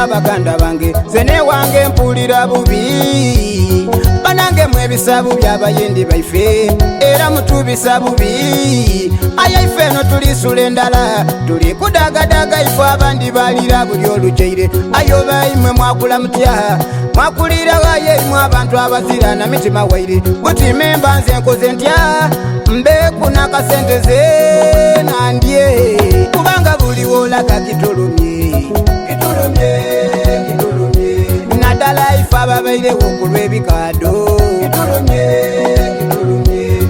mpulira baganda bange zene wange mpulira bubi banange mwebisabu byabayindi baife era mutubisa bubi ayaife no tulisula endala tuli kudagadaga ife abandi balira buli olujeire ayo baimwe mwakula mutya mwakulira wayeimwe abantu abazira na mitima wairi buti memba nze nkoze ntya mbeku nakasente ze nandye kubanga buli wolaka kitulumye nadala ife ababairewo kulwa ebikado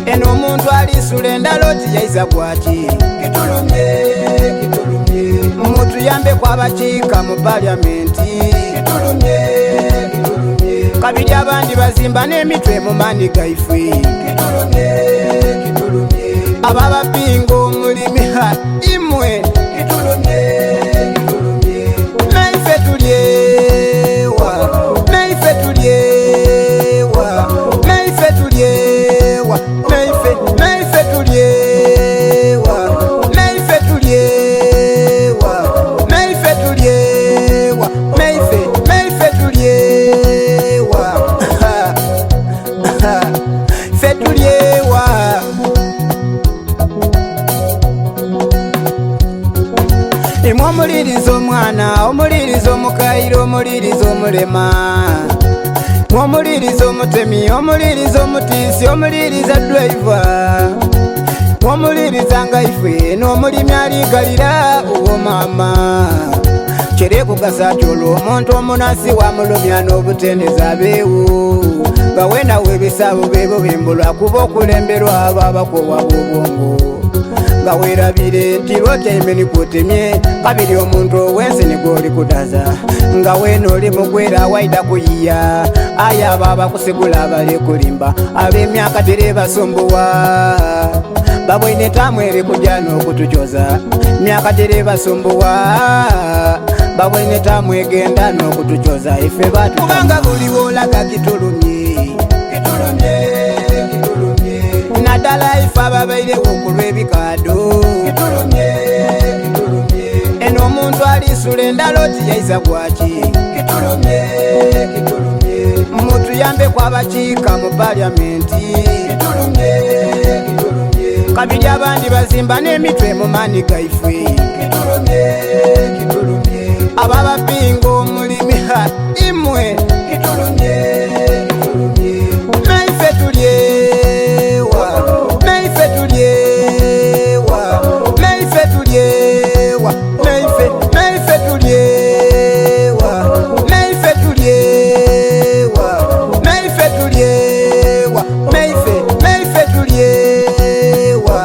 eno omuntu alisula endala oti yaiza gwaki mutuyambeku abakiika mu palyamenti kabiri abandi bazimba n'emitwe mu maani gaife ababapinga omulimi imwe naife tulyewa naife tulyewa naife tulyewa naife tulyewa naife tulyewa naife tulyewa naife tulyewa fe tulyewa imwe omuliriza omwana omuliriza omukairo omuliriza omulema omuliriza omutemi omuliriza omutiisi omuliriza driver omuliriza nga ife n'omulimi aligalira uwo maama kere kugasa kyolwo omuntu omunasi wamulumya n'obutendeza abeewo nga wenawo ebisabo bebo bimbulwa kuba okulemberwa abo abakowa b'obwongo nga weerabire nti lwotyaime nikutemye kabiri omuntu owensi nigwoli kutaza nga weno oli mugwera waida kuyiya aya abo abakusigula abali kulimba ab'emyaka tere basumbuwa babwine tamwere kujja n'okutujoza myaka tere basumbuwa babwine tamwegenda n'okutujoza ife batu kubanga buli woolaga kitulumye nadala ife ababairewo kulwa ebikado eno omuntu alisula endala oti yaiza gwaki mutuyambeku abakiika mu palyamenti kabiri abandi bazimba n'emitwe mu maani gaife ababapinga omulimi imwe naife tulyewa naife tulyewa naife tulyewa naife tulyewa naife tulyewa naife tulyewa naife tulyewa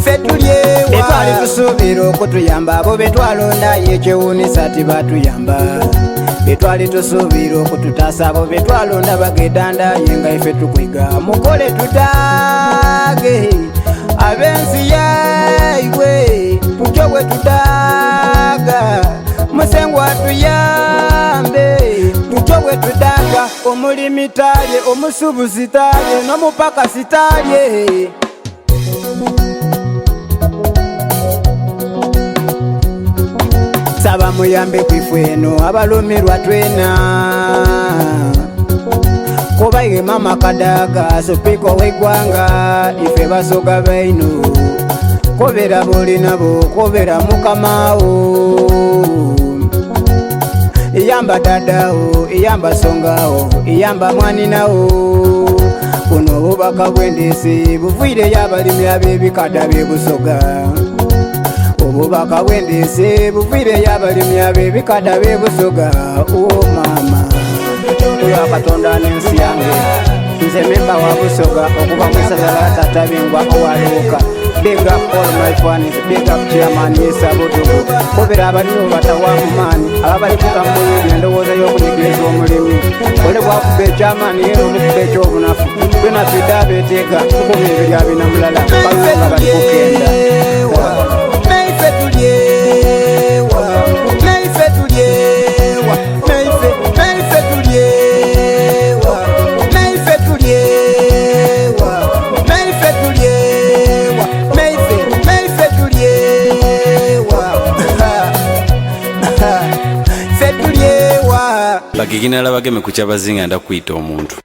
fe tulyewa betwali tusuubira okutuyamba abo betwalonda yekyewuunisa tibatuyamba betwali tusuubira okututaasa abo betwalonda bagedanda yenga ife tukwiga mukole tutage ab'ensi yaibwe tutyo bwe tudaga musengu atuyambe tutyo bwe tudaga omulimi talye omusubuzi talye n'omupakasi talye saba muyambe kwife eno abalumirwa twena kubaige mama kadaga supiko w'eggwanga ife basoga baino kobera boli nabo kobera mukamawo iyamba dadawo iyamba songawo iyamba mwaninawo buno obubaka bw'endeese buviire y'abalimi ab'ebikada b'ebusoga obubaka bw'endeese buviire y'abalimi ab'ebikada b'ebusoga o maama oyo akatonda n'ensi yange nze memba wa busoga okuva mu essala Taata Bingwa owaluuka. Big up all my fans, big up chairman Yesa Budugu kobera abalimi batawaamu maani ababali kukamuyiri endowooza y'okunyigiriza omulimi ole bwakuba ekyamaani yeera omukuba ekyobunafu byonna twidde abeeteeka tukuba ebiri abina mulala balunga bali kukenda naife tulyewa naife tulyewa naife tulyewa naife tulyewa naife tulyewa naife tulyewa Iginala bageme ku kyabazinga ndakuyita omuntu.